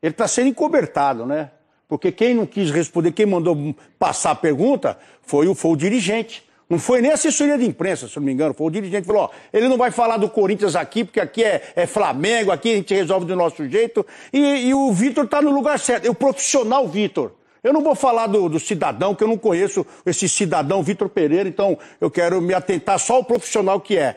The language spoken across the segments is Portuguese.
Ele está sendo encobertado, né? Porque quem não quis responder, quem mandou passar a pergunta foi o dirigente. Não foi nem a assessoria de imprensa, se não me engano, foi o dirigente que falou, ó, ele não vai falar do Corinthians aqui, porque aqui é Flamengo, aqui a gente resolve do nosso jeito. E o Vitor está no lugar certo, é o profissional Vitor. Eu não vou falar do cidadão, que eu não conheço esse cidadão Vitor Pereira, então eu quero me atentar só ao profissional que é.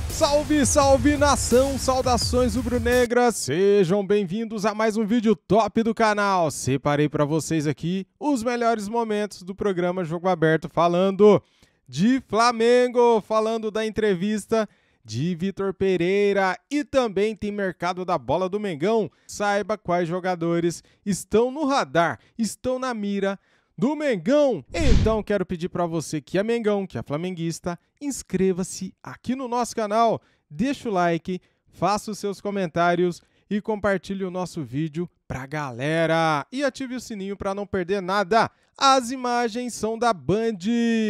Salve, salve nação, saudações rubro-negras, sejam bem-vindos a mais um vídeo top do canal. Separei para vocês aqui os melhores momentos do programa Jogo Aberto, falando de Flamengo, falando da entrevista de Vitor Pereira e também tem mercado da bola do Mengão. Saiba quais jogadores estão no radar, estão na mira do Mengão. Então quero pedir para você que é Mengão, que é flamenguista, inscreva-se aqui no nosso canal, deixa o like, faça os seus comentários e compartilhe o nosso vídeo pra galera. E ative o sininho para não perder nada. As imagens são da Band.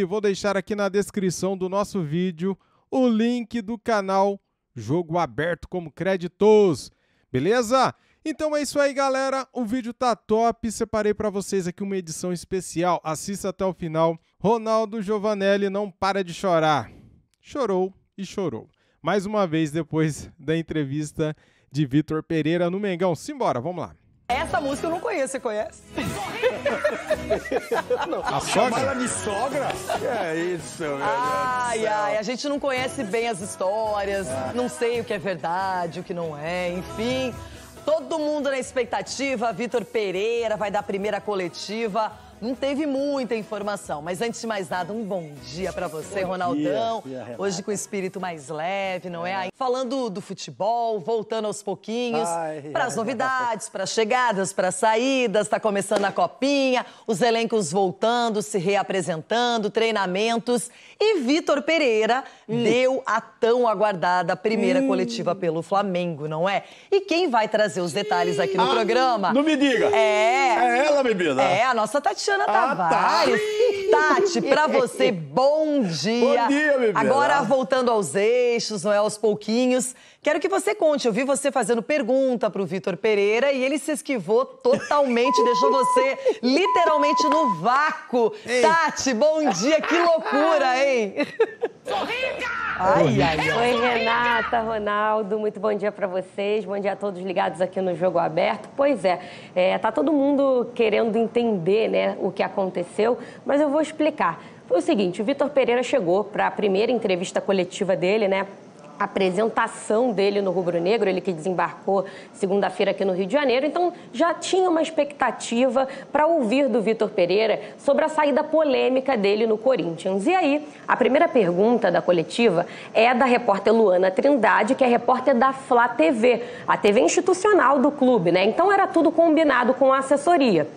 Vou deixar aqui na descrição do nosso vídeo o link do canal Jogo Aberto como créditos. Beleza? Então é isso aí, galera. O vídeo tá top. Separei para vocês aqui uma edição especial. Assista até o final. Ronaldo Giovanelli não para de chorar. Chorou e chorou. Mais uma vez depois da entrevista de Vitor Pereira no Mengão. Simbora, vamos lá. Essa música eu não conheço, você conhece? A sogra? Ela de sogra? É isso, meu Ai, ai, a gente não conhece bem as histórias, não sei o que é verdade, o que não é, enfim. Todo mundo na expectativa, Vitor Pereira vai dar a primeira coletiva. Não teve muita informação, mas antes de mais nada, um bom dia pra você, Ronaldão. Hoje com o espírito mais leve, não é? Falando do futebol, voltando aos pouquinhos para as novidades, para as chegadas, para as saídas, tá começando a copinha, os elencos voltando, se reapresentando, treinamentos. E Vitor Pereira deu a tão aguardada primeira coletiva pelo Flamengo, não é? E quem vai trazer os detalhes aqui no programa? Não me diga. É ela, bebida. É a nossa Tatiana Tavares. Tati, pra você, bom dia. Bom dia, bebê. Agora, voltando aos eixos, não é, aos pouquinhos, quero que você conte. Eu vi você fazendo pergunta pro Vitor Pereira e ele se esquivou totalmente, deixou você literalmente no vácuo. Ei. Tati, bom dia, que loucura, hein? Sou rica! Ai, ai, ai. Oi, Renata, Ronaldo, muito bom dia pra vocês, bom dia a todos ligados aqui no Jogo Aberto. Pois tá todo mundo querendo entender, né, o que aconteceu, mas eu vou explicar. Foi o seguinte, o Vitor Pereira chegou para a primeira entrevista coletiva dele, né, a apresentação dele no Rubro Negro, ele que desembarcou segunda-feira aqui no Rio de Janeiro, então já tinha uma expectativa para ouvir do Vitor Pereira sobre a saída polêmica dele no Corinthians. E aí, a primeira pergunta da coletiva é da repórter Luana Trindade, que é repórter da Flá TV, a TV institucional do clube, né? Então era tudo combinado com a assessoria.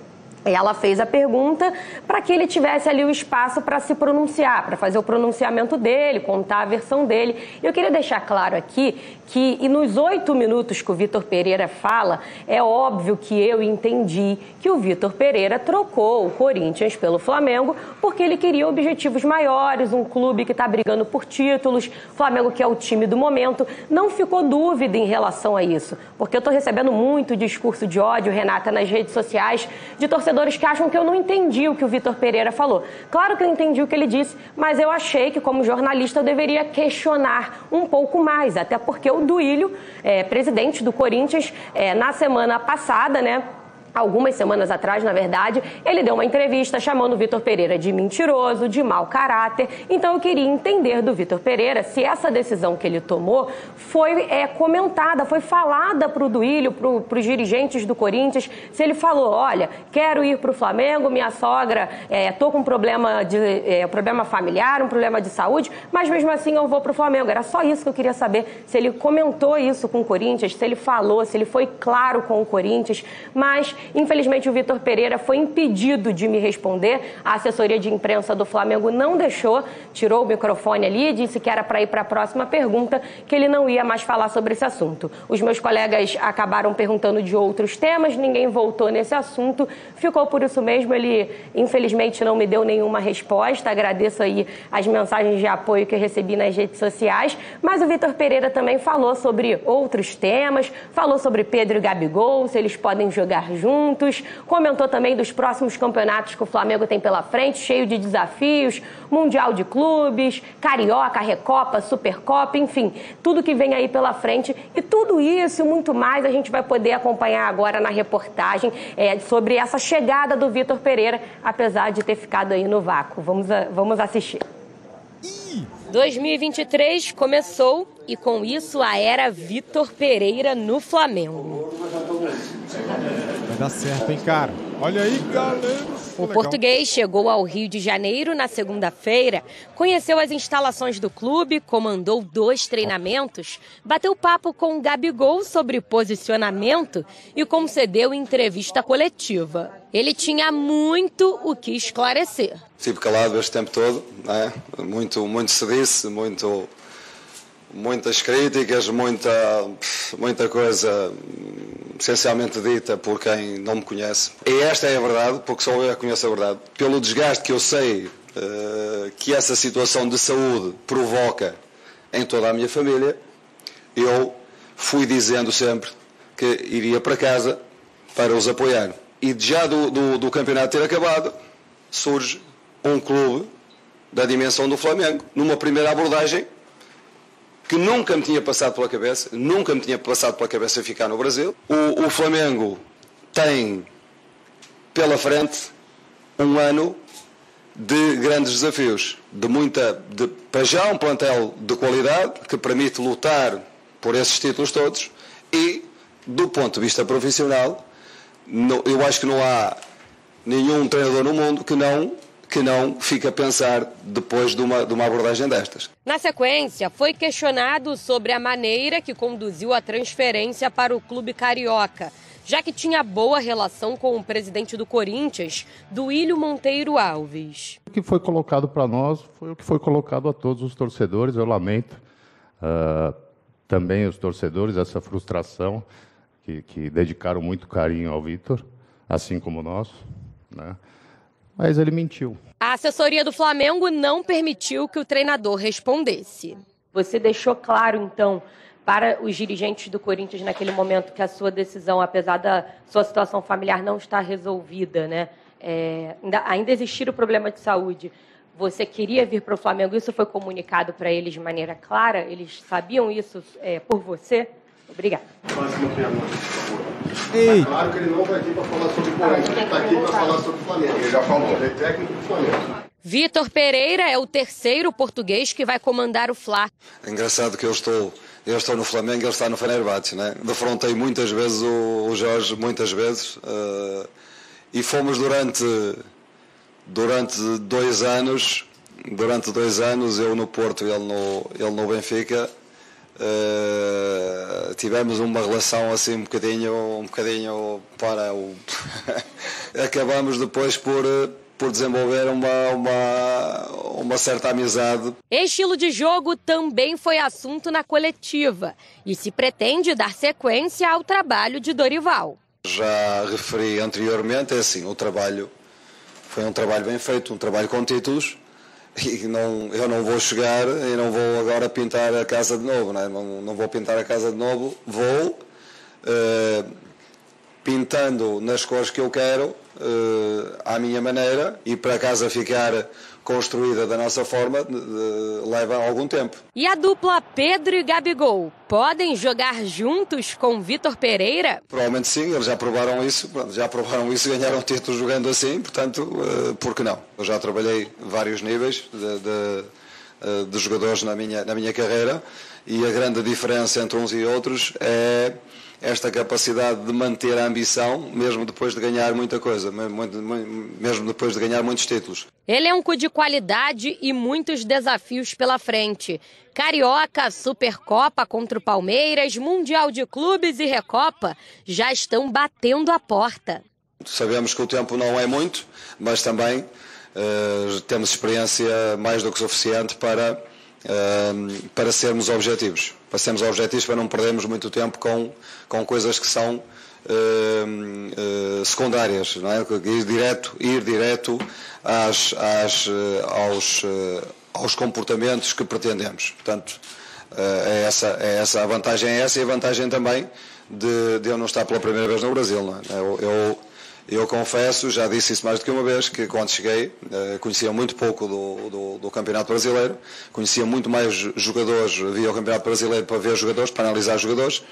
Ela fez a pergunta para que ele tivesse ali o espaço para se pronunciar, para fazer o pronunciamento dele, contar a versão dele. Eu queria deixar claro aqui que nos 8 minutos que o Vitor Pereira fala, é óbvio que eu entendi que o Vitor Pereira trocou o Corinthians pelo Flamengo porque ele queria objetivos maiores, um clube que está brigando por títulos, Flamengo que é o time do momento. Não ficou dúvida em relação a isso, porque eu estou recebendo muito discurso de ódio, Renata, nas redes sociais, de torcedores que acham que eu não entendi o que o Vitor Pereira falou. Claro que eu entendi o que ele disse, mas eu achei que, como jornalista, eu deveria questionar um pouco mais, até porque o Duílio, presidente do Corinthians, na semana passada, né, algumas semanas atrás, na verdade, ele deu uma entrevista chamando o Vitor Pereira de mentiroso, de mau caráter. Então eu queria entender do Vitor Pereira se essa decisão que ele tomou foi comentada, foi falada para o Duílio, para os dirigentes do Corinthians, se ele falou, olha, quero ir para o Flamengo, minha sogra, tô com problema familiar, um problema de saúde, mas mesmo assim eu vou para o Flamengo. Era só isso que eu queria saber, se ele comentou isso com o Corinthians, se ele falou, se ele foi claro com o Corinthians, mas Infelizmente, o Vitor Pereira foi impedido de me responder. A assessoria de imprensa do Flamengo não deixou, tirou o microfone ali, disse que era para ir para a próxima pergunta, que ele não ia mais falar sobre esse assunto. Os meus colegas acabaram perguntando de outros temas, ninguém voltou nesse assunto, ficou por isso mesmo. Ele, infelizmente, não me deu nenhuma resposta. Agradeço aí as mensagens de apoio que eu recebi nas redes sociais, mas o Vitor Pereira também falou sobre outros temas, falou sobre Pedro e Gabigol, se eles podem jogar juntos, comentou também dos próximos campeonatos que o Flamengo tem pela frente, cheio de desafios, Mundial de Clubes, Carioca, Recopa, Supercopa, enfim, tudo que vem aí pela frente. E tudo isso e muito mais a gente vai poder acompanhar agora na reportagem sobre essa chegada do Vitor Pereira, apesar de ter ficado aí no vácuo. Vamos assistir. 2023 começou e com isso a era Vitor Pereira no Flamengo. Vai dar certo, hein, cara? Olha aí, galera. O português chegou ao Rio de Janeiro na segunda-feira, conheceu as instalações do clube, comandou 2 treinamentos, bateu papo com o Gabigol sobre posicionamento e concedeu entrevista coletiva. Ele tinha muito o que esclarecer. Estive calado este tempo todo, né? Muito se disse, muitas críticas, muita coisa essencialmente dita por quem não me conhece. E esta é a verdade, porque só eu conheço a verdade. Pelo desgaste que eu sei que essa situação de saúde provoca em toda a minha família, eu fui dizendo sempre que iria para casa para os apoiar. E já do campeonato ter acabado, surge um clube da dimensão do Flamengo, numa primeira abordagem que nunca me tinha passado pela cabeça ficar no Brasil. O Flamengo tem pela frente um ano de grandes desafios, para já um plantel de qualidade que permite lutar por esses títulos todos e, do ponto de vista profissional, eu acho que não há nenhum treinador no mundo que não fica a pensar depois de uma abordagem destas. Na sequência, foi questionado sobre a maneira que conduziu a transferência para o clube carioca, já que tinha boa relação com o presidente do Corinthians, Duílio Monteiro Alves. O que foi colocado para nós foi o que foi colocado a todos os torcedores. Eu lamento também os torcedores, essa frustração que dedicaram muito carinho ao Vitor, assim como nós, né? Mas ele mentiu. A assessoria do Flamengo não permitiu que o treinador respondesse. Você deixou claro, então, para os dirigentes do Corinthians naquele momento que a sua decisão, apesar da sua situação familiar não estar resolvida, né? Ainda existir o problema de saúde, você queria vir para o Flamengo, isso foi comunicado para eles de maneira clara? Eles sabiam isso por você? Obrigada. Próxima pergunta, por favor. Ei. É claro que ele não vai vir para falar sobre o Corinthians, ele está aqui para falar sobre o Flamengo. Ele já falou, ele é técnico do Flamengo. Vitor Pereira é o terceiro português que vai comandar o Fla. É engraçado que eu estou no Flamengo e ele está no Fenerbahçe, né? Defrontei muitas vezes o Jorge, muitas vezes, e fomos durante 2 anos, eu no Porto e ele no Benfica. Tivemos uma relação assim um bocadinho para o acabamos depois por desenvolver uma certa amizade. Estilo de jogo também foi assunto na coletiva e se pretende dar sequência ao trabalho de Dorival. Já referi anteriormente, o trabalho foi um trabalho bem feito, um trabalho com títulos. E eu não vou chegar e não vou agora pintar a casa de novo, não vou pintar a casa de novo, vou pintando nas cores que eu quero, à minha maneira, e para a casa ficar construída da nossa forma leva algum tempo. E a dupla Pedro e Gabigol podem jogar juntos com Vitor Pereira? Provavelmente sim, eles já provaram isso e ganharam títulos jogando assim, portanto, por que não? Eu já trabalhei vários níveis de jogadores na minha carreira e a grande diferença entre uns e outros é esta capacidade de manter a ambição, mesmo depois de ganhar muita coisa, mesmo depois de ganhar muitos títulos. Ele é um cu de qualidade e muitos desafios pela frente. Carioca, Supercopa contra o Palmeiras, Mundial de Clubes e Recopa já estão batendo a porta. Sabemos que o tempo não é muito, mas também temos experiência mais do que suficiente para sermos objetivos. Para sermos objetivos, para não perdermos muito tempo com coisas que são secundárias, não é? Ir direto aos comportamentos que pretendemos. Portanto, a vantagem é essa, e a vantagem também de eu não estar pela primeira vez no Brasil. Não é? Eu confesso, já disse isso mais do que uma vez, que quando cheguei conhecia muito pouco do Campeonato Brasileiro, conhecia muito mais jogadores, via o Campeonato Brasileiro para ver jogadores, para analisar jogadores,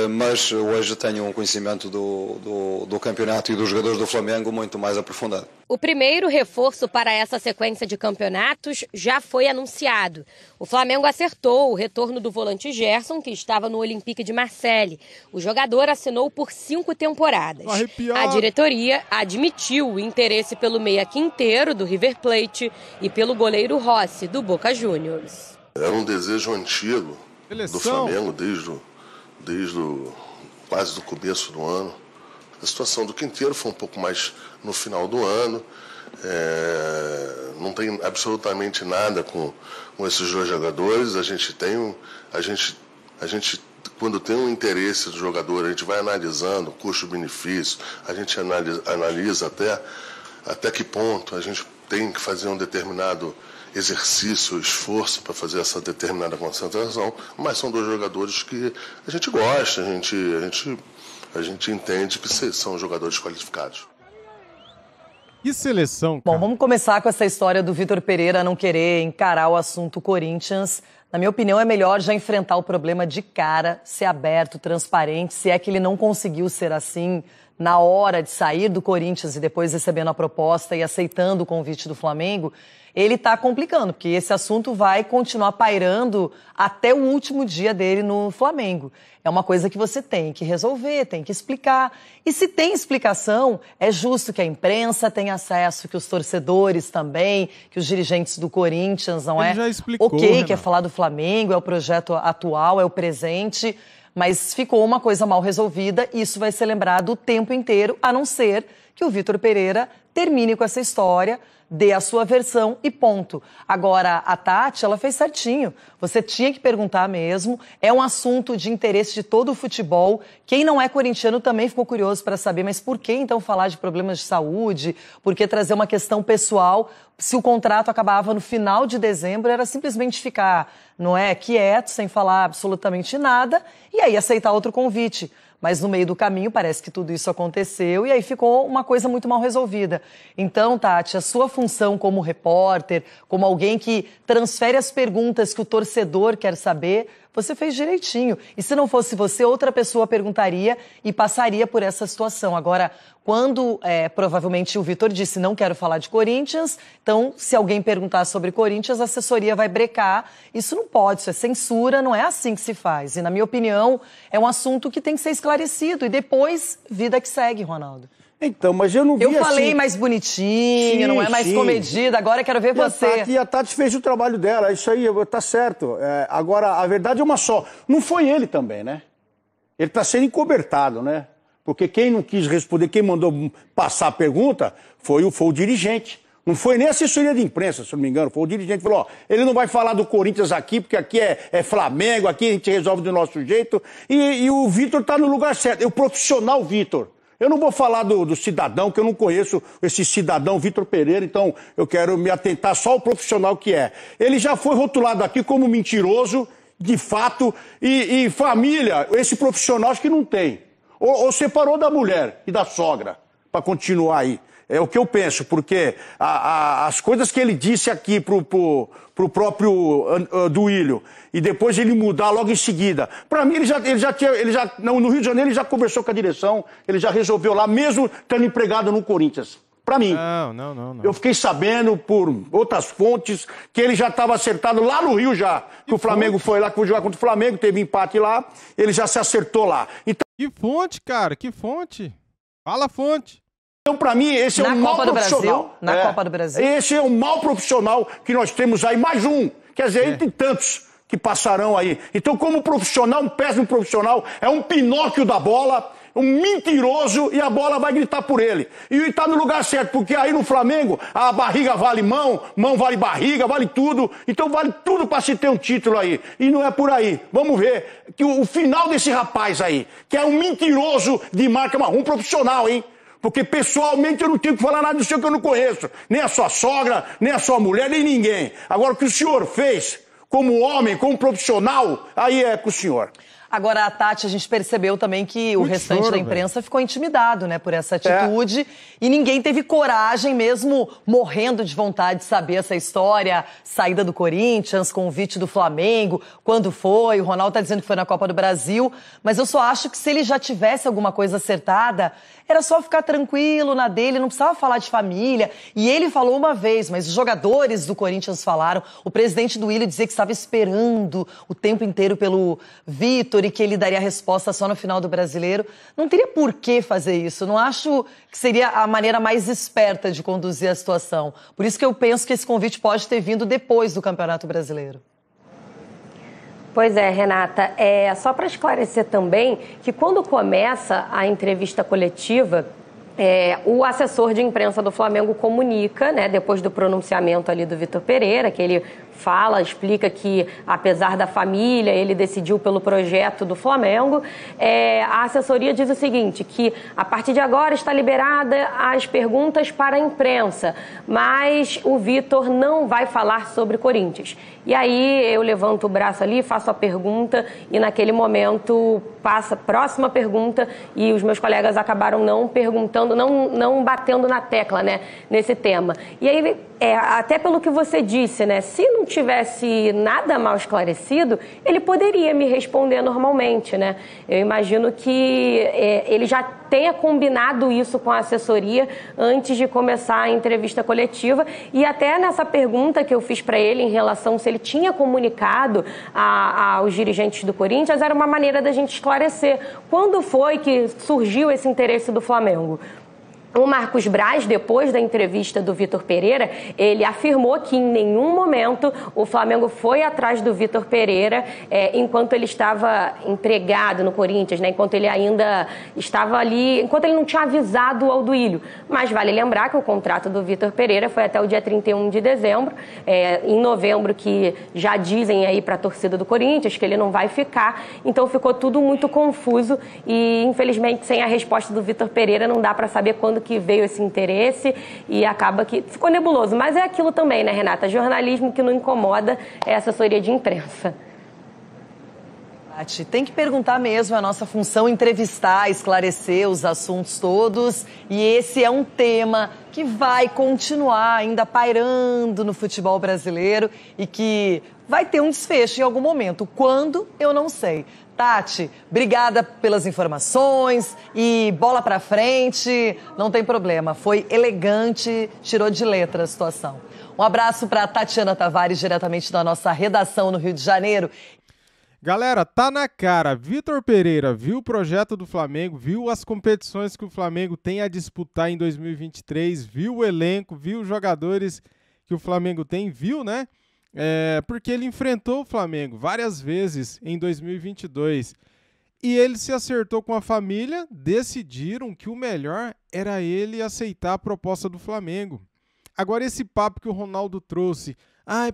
mas hoje tenho um conhecimento do campeonato e dos jogadores do Flamengo muito mais aprofundado. O primeiro reforço para essa sequência de campeonatos já foi anunciado. O Flamengo acertou o retorno do volante Gerson, que estava no Olympique de Marseille. O jogador assinou por 5 temporadas. A diretoria admitiu o interesse pelo meia Quinteiro, do River Plate, e pelo goleiro Rossi, do Boca Juniors. Era um desejo antigo do Flamengo desde quase do começo do ano. A situação do Quinteiro foi um pouco mais no final do ano. Não tem absolutamente nada com esses dois jogadores. A gente quando tem um interesse do jogador, a gente vai analisando custo-benefício, a gente analisa até que ponto a gente tem que fazer um determinado exercício, esforço para fazer essa determinada concentração, mas são dois jogadores que a gente gosta, a gente entende que são jogadores qualificados. E seleção, cara? Bom, vamos começar com essa história do Vitor Pereira não querer encarar o assunto Corinthians. Na minha opinião, é melhor já enfrentar o problema de cara, ser aberto, transparente, se é que ele não conseguiu ser assim na hora de sair do Corinthians e depois recebendo a proposta e aceitando o convite do Flamengo. Ele está complicando, porque esse assunto vai continuar pairando até o último dia dele no Flamengo. É uma coisa que você tem que resolver, tem que explicar. E se tem explicação, é justo que a imprensa tenha acesso, que os torcedores também, que os dirigentes do Corinthians, não Ele é? já explicou, Ok, Renato. quer falar do Flamengo, é o projeto atual, é o presente, mas ficou uma coisa mal resolvida e isso vai ser lembrado o tempo inteiro, a não ser que o Vitor Pereira termine com essa história, dê a sua versão e ponto. Agora, a Tati, ela fez certinho. Você tinha que perguntar mesmo. É um assunto de interesse de todo o futebol. Quem não é corintiano também ficou curioso para saber, mas por que então falar de problemas de saúde? Por que trazer uma questão pessoal? Se o contrato acabava no final de dezembro, era simplesmente ficar, não é, quieto, sem falar absolutamente nada, e aí aceitar outro convite. Mas no meio do caminho parece que tudo isso aconteceu e aí ficou uma coisa muito mal resolvida. Então, Tati, a sua função como repórter, como alguém que transfere as perguntas que o torcedor quer saber, você fez direitinho. E se não fosse você, outra pessoa perguntaria e passaria por essa situação. Agora, quando provavelmente o Vitor disse não quero falar de Corinthians, então se alguém perguntar sobre Corinthians, a assessoria vai brecar. Isso não pode, isso é censura, não é assim que se faz. E na minha opinião, é um assunto que tem que ser esclarecido. E depois, vida que segue, Ronaldo. Então, mas eu não vi Eu falei assim... mais bonitinho, Sim, não é mais sim. comedida, agora eu quero ver você. E a Tati fez o trabalho dela, isso aí, tá certo. Agora, a verdade é uma só. Não foi ele também, né? Ele está sendo encobertado, né? Porque quem não quis responder, quem mandou passar a pergunta, foi o dirigente. Não foi nem a assessoria de imprensa, se não me engano. Foi o dirigente que falou, ó, ele não vai falar do Corinthians aqui, porque aqui é Flamengo, aqui a gente resolve do nosso jeito. E o Vitor está no lugar certo. É o profissional Vitor. Eu não vou falar do cidadão, que eu não conheço esse cidadão Vitor Pereira, então eu quero me atentar só ao profissional que é. Ele já foi rotulado aqui como mentiroso, de fato, e família, esse profissional acho que não tem. Ou separou da mulher e da sogra, para continuar aí. É o que eu penso, porque as coisas que ele disse aqui pro próprio Duílio, e depois ele mudar logo em seguida. Para mim, no Rio de Janeiro, ele já conversou com a direção, ele já resolveu lá, mesmo estando empregado no Corinthians. Para mim. Não. Eu fiquei sabendo por outras fontes que ele já estava acertado lá no Rio já. Que o Flamengo foi lá, que foi jogar contra o Flamengo, teve empate lá, ele já se acertou lá. Então, Que fonte, cara? Que fonte? Fala a fonte. Então, para mim, esse é um mau profissional. Na Copa do Brasil? Esse é um mau profissional que nós temos aí, mais um. Quer dizer, ele tem tantos que passarão aí. Então, como profissional, um péssimo profissional, é um Pinóquio da bola, um mentiroso e a bola vai gritar por ele. E ele tá no lugar certo, porque aí no Flamengo a barriga vale mão, mão vale barriga, vale tudo. Então vale tudo para se ter um título aí. E não é por aí. Vamos ver que o final desse rapaz aí, que é um mentiroso de marca marrom profissional, hein? Porque pessoalmente eu não tenho que falar nada do senhor que eu não conheço. Nem a sua sogra, nem a sua mulher, nem ninguém. Agora o que o senhor fez, como homem, como profissional, aí é com o senhor. Agora, a Tati, a gente percebeu também que o restante da imprensa ficou intimidado, né, por essa atitude. E ninguém teve coragem, mesmo morrendo de vontade de saber essa história. Saída do Corinthians, convite do Flamengo, quando foi. O Ronaldo tá dizendo que foi na Copa do Brasil. Mas eu só acho que se ele já tivesse alguma coisa acertada, era só ficar tranquilo na dele, não precisava falar de família. E ele falou uma vez, mas os jogadores do Corinthians falaram. O presidente do Willian dizia que estava esperando o tempo inteiro pelo Vitor e que ele daria a resposta só no final do Brasileiro. Não teria por que fazer isso. Não acho que seria a maneira mais esperta de conduzir a situação. Por isso que eu penso que esse convite pode ter vindo depois do Campeonato Brasileiro. Pois é, Renata, só para esclarecer também que quando começa a entrevista coletiva, o assessor de imprensa do Flamengo comunica, né, depois do pronunciamento ali do Vitor Pereira, que ele fala, explica que, apesar da família, ele decidiu pelo projeto do Flamengo. A assessoria diz o seguinte, que a partir de agora está liberada as perguntas para a imprensa, mas o Vitor não vai falar sobre Corinthians. E aí eu levanto o braço ali, faço a pergunta e naquele momento passa a próxima pergunta e os meus colegas acabaram não perguntando, não batendo na tecla, né, nesse tema. E aí, até pelo que você disse, né, se não tivesse nada mal esclarecido, ele poderia me responder normalmente, né? Eu imagino que ele já tenha combinado isso com a assessoria antes de começar a entrevista coletiva e até nessa pergunta que eu fiz para ele em relação se ele tinha comunicado aos dirigentes do Corinthians, era uma maneira da gente esclarecer quando foi que surgiu esse interesse do Flamengo. O Marcos Braz, depois da entrevista do Vitor Pereira, ele afirmou que em nenhum momento o Flamengo foi atrás do Vitor Pereira enquanto ele estava empregado no Corinthians, né? Enquanto ele ainda estava ali, enquanto ele não tinha avisado ao Duílio. Mas vale lembrar que o contrato do Vitor Pereira foi até o dia 31 de dezembro, em novembro que já dizem aí para a torcida do Corinthians que ele não vai ficar, então ficou tudo muito confuso e infelizmente sem a resposta do Vitor Pereira não dá para saber quando que veio esse interesse e acaba que ficou nebuloso. Mas é aquilo também, né, Renata? Jornalismo que não incomoda é assessoria de imprensa. Tem que perguntar mesmo, é a nossa função entrevistar, esclarecer os assuntos todos. E esse é um tema que vai continuar ainda pairando no futebol brasileiro e que vai ter um desfecho em algum momento. Quando, eu não sei. Tati, obrigada pelas informações e bola pra frente, não tem problema, foi elegante, tirou de letra a situação. Um abraço para Tatiana Tavares, diretamente da nossa redação no Rio de Janeiro. Galera, tá na cara, Vitor Pereira viu o projeto do Flamengo, viu as competições que o Flamengo tem a disputar em 2023, viu o elenco, viu os jogadores que o Flamengo tem, viu, né? Porque ele enfrentou o Flamengo várias vezes em 2022 e ele se acertou com a família, decidiram que o melhor era ele aceitar a proposta do Flamengo. Agora esse papo que o Ronaldo trouxe,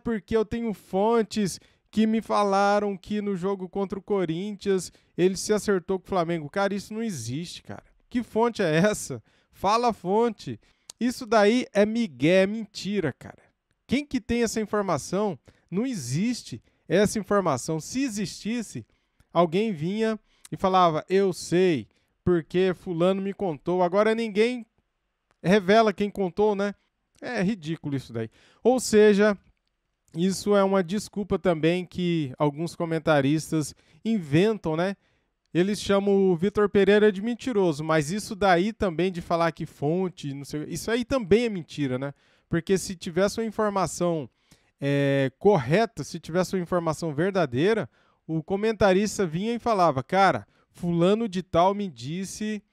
porque eu tenho fontes que me falaram que no jogo contra o Corinthians ele se acertou com o Flamengo. Cara, isso não existe, cara. Que fonte é essa? Fala a fonte. Isso daí é migué, é mentira, cara. Quem que tem essa informação? Não existe essa informação. Se existisse, alguém vinha e falava, eu sei, porque fulano me contou. Agora ninguém revela quem contou, né? É ridículo isso daí. Ou seja, isso é uma desculpa também que alguns comentaristas inventam, né? Eles chamam o Vitor Pereira de mentiroso, mas isso daí também de falar que fonte, não sei, isso aí também é mentira, né? Porque se tivesse uma informação correta, se tivesse uma informação verdadeira, o comentarista vinha e falava, cara, fulano de tal me disse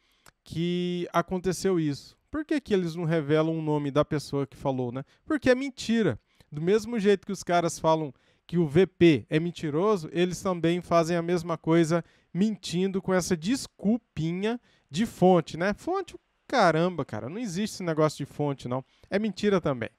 que aconteceu isso. Por que que eles não revelam o nome da pessoa que falou, né? Porque é mentira. Do mesmo jeito que os caras falam que o VP é mentiroso, eles também fazem a mesma coisa, mentindo com essa desculpinha de fonte, né? Fonte, caramba, cara, não existe esse negócio de fonte, não. É mentira também.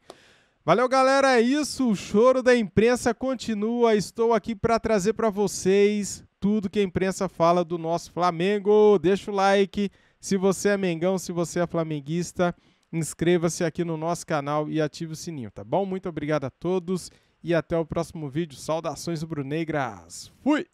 Valeu, galera, é isso. O choro da imprensa continua. Estou aqui para trazer para vocês tudo que a imprensa fala do nosso Flamengo. Deixa o like. Se você é mengão, se você é flamenguista, inscreva-se aqui no nosso canal e ative o sininho, tá bom? Muito obrigado a todos e até o próximo vídeo. Saudações rubro-negras. Fui!